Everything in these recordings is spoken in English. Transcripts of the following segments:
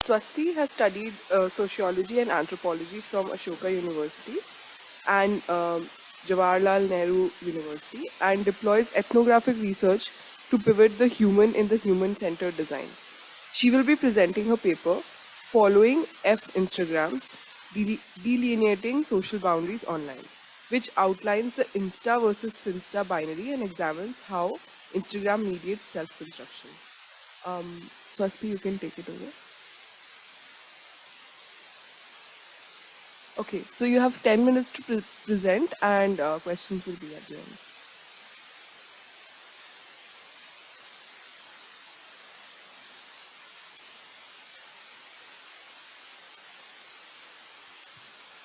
Swasti has studied sociology and anthropology from Ashoka University and Jawaharlal Nehru University and deploys ethnographic research to pivot the human in the human-centered design. She will be presenting her paper following F Instagrams, delineating social boundaries online, which outlines the Insta versus Finsta binary and examines how Instagram mediates self-construction. Swasti, you can take it over. Okay, so you have 10 minutes to present and questions will be at the end.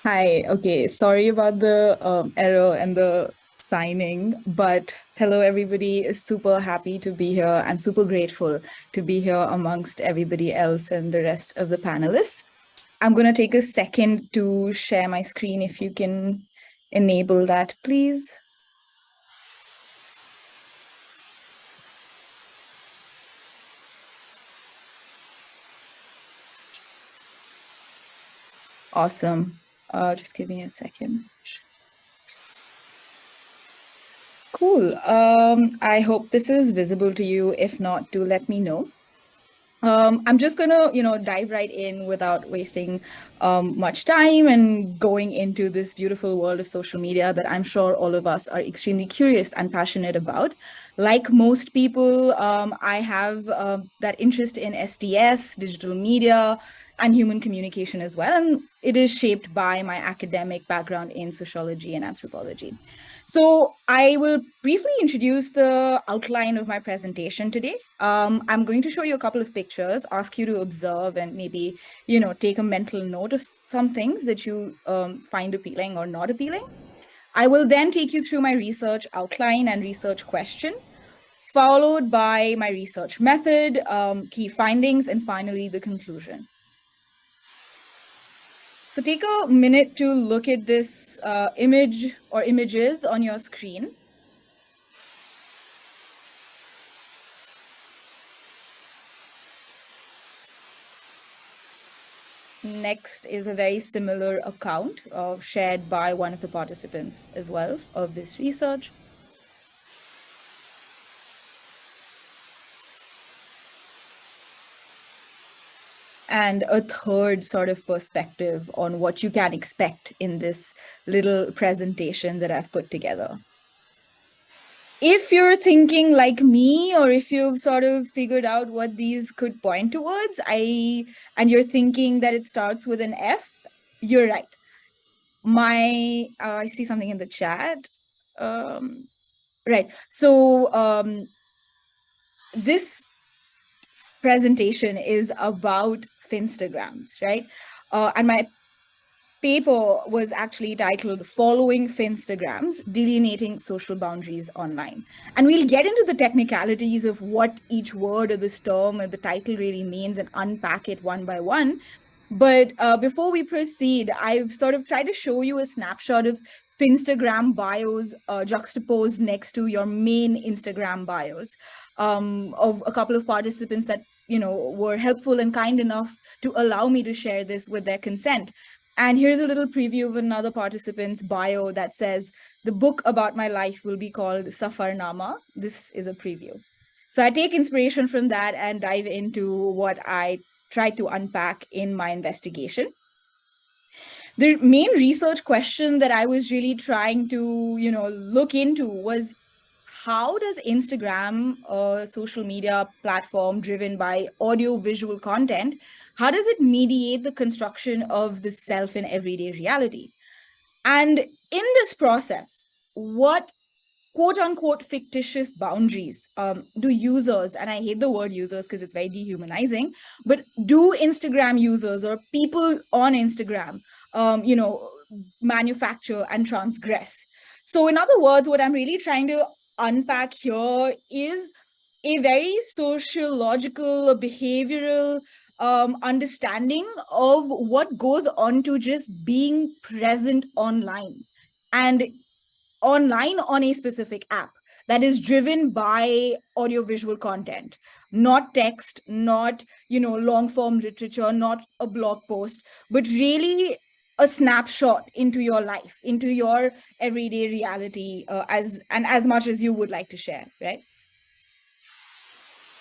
Hi. Okay. Sorry about the error and the signing, but hello, everybody. Super happy to be here and super grateful to be here amongst everybody else and the rest of the panelists. I'm going to take a second to share my screen. If you can enable that, please. Awesome. Just give me a second. Cool. I hope this is visible to you. If not, do let me know. I'm just gonna, dive right in without wasting much time and going into this beautiful world of social media that I'm sure all of us are extremely curious and passionate about. Like most people, I have that interest in SDS, digital media, and human communication as well. And it is shaped by my academic background in sociology and anthropology. So I will briefly introduce the outline of my presentation today. I'm going to show you a couple of pictures, ask you to observe and maybe, take a mental note of some things that you find appealing or not appealing. I will then take you through my research outline and research question, followed by my research method, key findings, and finally the conclusion. So take a minute to look at this image or images on your screen. Next is a very similar account shared by one of the participants as well of this research. And a third sort of perspective on what you can expect in this little presentation that I've put together. If you're thinking like me, or if you've sort of figured out what these could point towards, and you're thinking that it starts with an F, you're right. I see something in the chat. Right. So this presentation is about Finstagrams, right? And my paper was actually titled Following Finstagrams, Delineating Social Boundaries Online. And we'll get into the technicalities of what each word of this term or the title really means and unpack it one by one. But before we proceed, I've sort of tried to show you a snapshot of Finstagram bios juxtaposed next to your main Instagram bios of a couple of participants that were helpful and kind enough to allow me to share this with their consent. And here's a little preview of another participant's bio that says, the book about my life will be called Safarnama. This is a preview. So I take inspiration from that and dive into what I tried to unpack in my investigation. The main research question that I was really trying to, look into was, how does Instagram, a social media platform driven by audio visual content, how does it mediate the construction of the self in everyday reality? And in this process, what quote unquote fictitious boundaries do users, and I hate the word users because it's very dehumanizing, but do Instagram users or people on Instagram, manufacture and transgress? So in other words, what I'm really trying to unpack here is a very sociological, behavioral understanding of what goes on to just being present online and online on a specific app. that is driven by audiovisual content, not text, not, long form literature, not a blog post, but really a snapshot into your life, into your everyday reality, as much as you would like to share, right?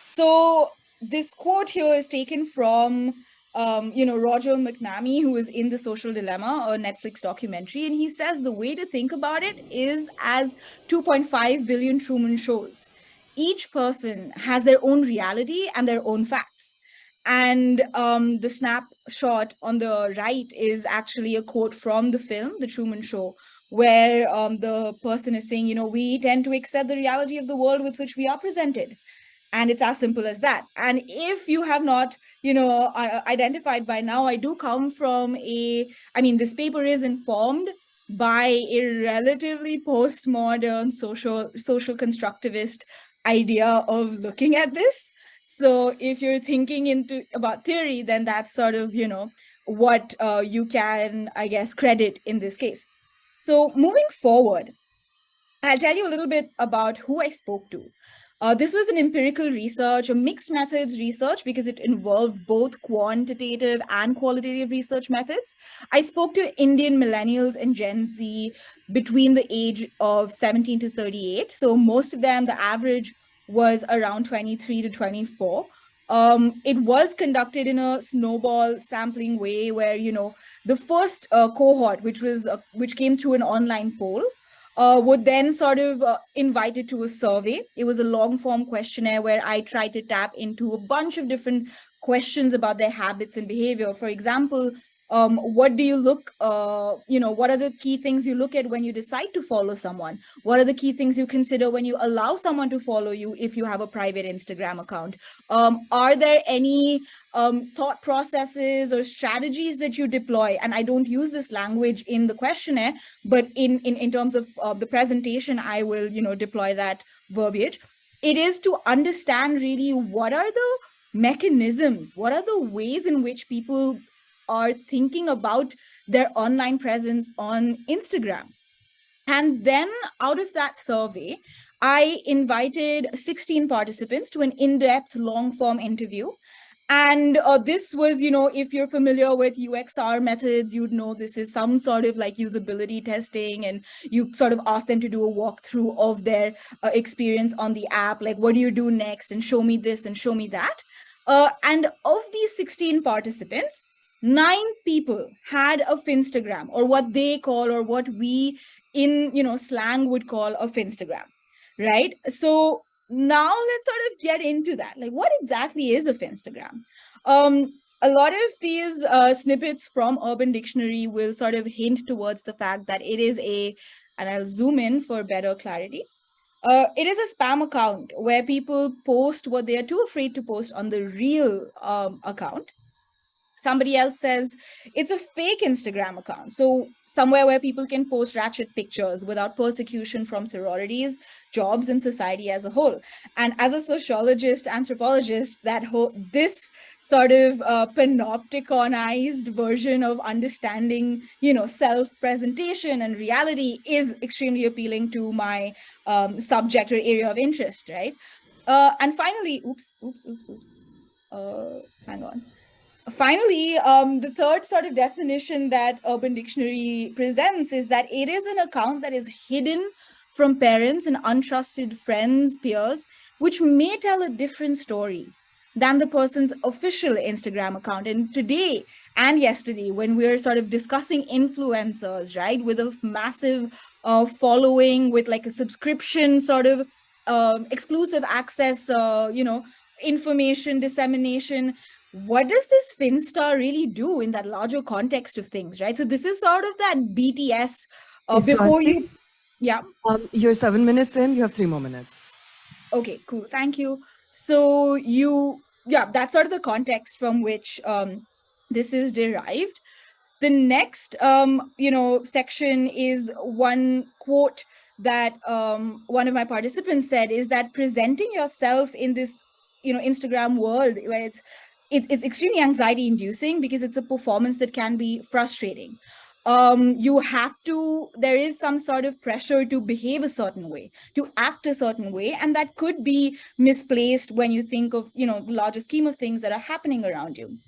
So this quote here is taken from, Roger McNamee, who is in The Social Dilemma, a Netflix documentary, and he says the way to think about it is as 2.5 billion Truman shows. Each person has their own reality and their own facts. And the snapshot on the right is actually a quote from the film, The Truman Show, where the person is saying, we tend to accept the reality of the world with which we are presented, and it's as simple as that. And if you have not identified by now, I do come from this paper is informed by a relatively postmodern social constructivist idea of looking at this. So if you're thinking into about theory, then that's sort of what you can, I guess, credit in this case. So moving forward, I'll tell you a little bit about who I spoke to. This was an empirical research, a mixed methods research, because it involved both quantitative and qualitative research methods. I spoke to Indian millennials and Gen Z between the age of 17 to 38. So most of them, the average was around 23 to 24. It was conducted in a snowball sampling way where, the first cohort, which came through an online poll, would then sort of invited to a survey. It was a long form questionnaire where I tried to tap into a bunch of different questions about their habits and behavior. For example, what do you look, what are the key things you look at when you decide to follow someone? What are the key things you consider when you allow someone to follow you if you have a private Instagram account? Are there any thought processes or strategies that you deploy? And I don't use this language in the questionnaire, but in terms of the presentation, I will, deploy that verbiage. It is to understand really what are the mechanisms, what are the ways in which people are thinking about their online presence on Instagram. And then out of that survey, I invited 16 participants to an in-depth long form interview. And this was, if you're familiar with UXR methods, you'd know this is some sort of like usability testing, and you sort of ask them to do a walkthrough of their experience on the app. Like, what do you do next? And show me this and show me that. And of these 16 participants, 9 people had a Finstagram, or what they call, or what we in slang would call a Finstagram, right? So now let's sort of get into that. Like, what exactly is a Finstagram? A lot of these snippets from Urban Dictionary will sort of hint towards the fact that it is and I'll zoom in for better clarity. It is a spam account where people post what they are too afraid to post on the real account. Somebody else says it's a fake Instagram account. So somewhere where people can post ratchet pictures without persecution from sororities, jobs, and society as a whole. And as a sociologist, anthropologist, this sort of panopticonized version of understanding, self-presentation and reality is extremely appealing to my subject or area of interest, right? And finally, hang on. Finally, the third sort of definition that Urban Dictionary presents is that it is an account that is hidden from parents and untrusted friends, peers, which may tell a different story than the person's official Instagram account. And today and yesterday, when we're sort of discussing influencers, right, with a massive following, with like a subscription sort of exclusive access, information dissemination, what does this Finsta really do in that larger context of things, right? So this is sort of that BTS before you, yeah. You're 7 minutes in, you have 3 more minutes. Okay, cool, thank you. So that's sort of the context from which this is derived. The next, section is one quote that one of my participants said, is that presenting yourself in this, Instagram world where it's extremely anxiety inducing because it's a performance that can be frustrating. there is some sort of pressure to behave a certain way, to act a certain way, and that could be misplaced when you think of, the larger scheme of things that are happening around you.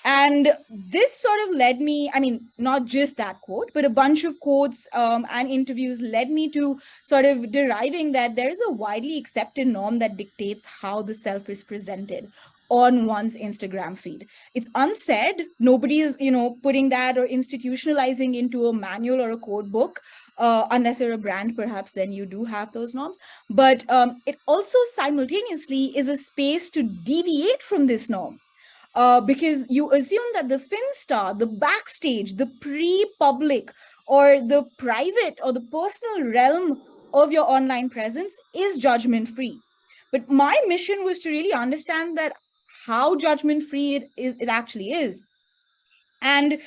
And this sort of led me, I mean, not just that quote, but a bunch of quotes and interviews led me to sort of deriving that there is a widely accepted norm that dictates how the self is presented on one's Instagram feed. It's unsaid. Nobody is, putting that or institutionalizing into a manual or a code book. Unless you're a brand, perhaps then you do have those norms. But it also simultaneously is a space to deviate from this norm, because you assume that the Finsta, the backstage, the pre-public, or the private or the personal realm of your online presence is judgment-free. But my mission was to really understand that how judgment-free it actually is. And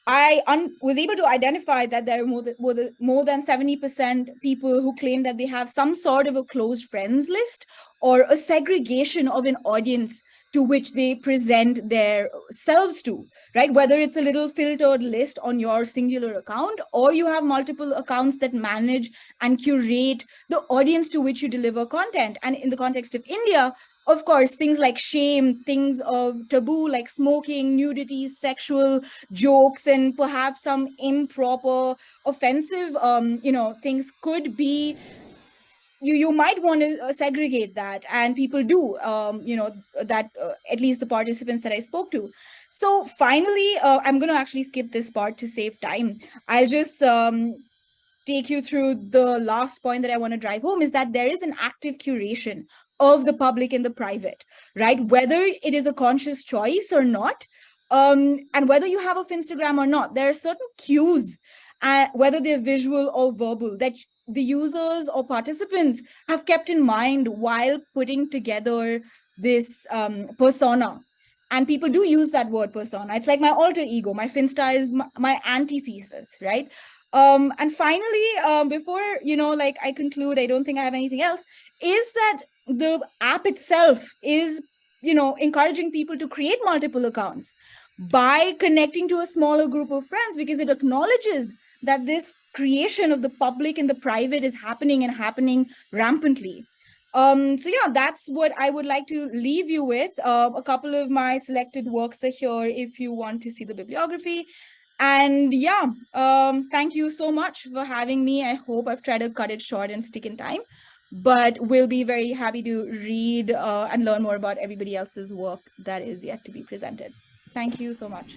I was able to identify that there are more than 70% people who claim that they have some sort of a closed friends list or a segregation of an audience to which they present their selves to, right? Whether it's a little filtered list on your singular account, or you have multiple accounts that manage and curate the audience to which you deliver content. And in the context of India, of course, things like shame, things of taboo like smoking, nudity, sexual jokes, and perhaps some improper, offensive, things could be, you might want to segregate that, and people do, that at least the participants that I spoke to. So finally, I'm going to actually skip this part to save time. I'll just take you through the last point that I want to drive home, is that there is an active curation of the public and the private, right? Whether it is a conscious choice or not, and whether you have a Instagram or not, there are certain cues, whether they're visual or verbal, that the users or participants have kept in mind while putting together this persona. And people do use that word persona. It's like my alter ego. My Finsta is my antithesis, right? And finally, before, I conclude, I don't think I have anything else, is that the app itself is, encouraging people to create multiple accounts by connecting to a smaller group of friends, because it acknowledges that this creation of the public and the private is happening, and happening rampantly. So yeah, that's what I would like to leave you with. A couple of my selected works are here if you want to see the bibliography. And yeah, thank you so much for having me. I hope I've tried to cut it short and stick in time, but we'll be very happy to read and learn more about everybody else's work that is yet to be presented. Thank you so much.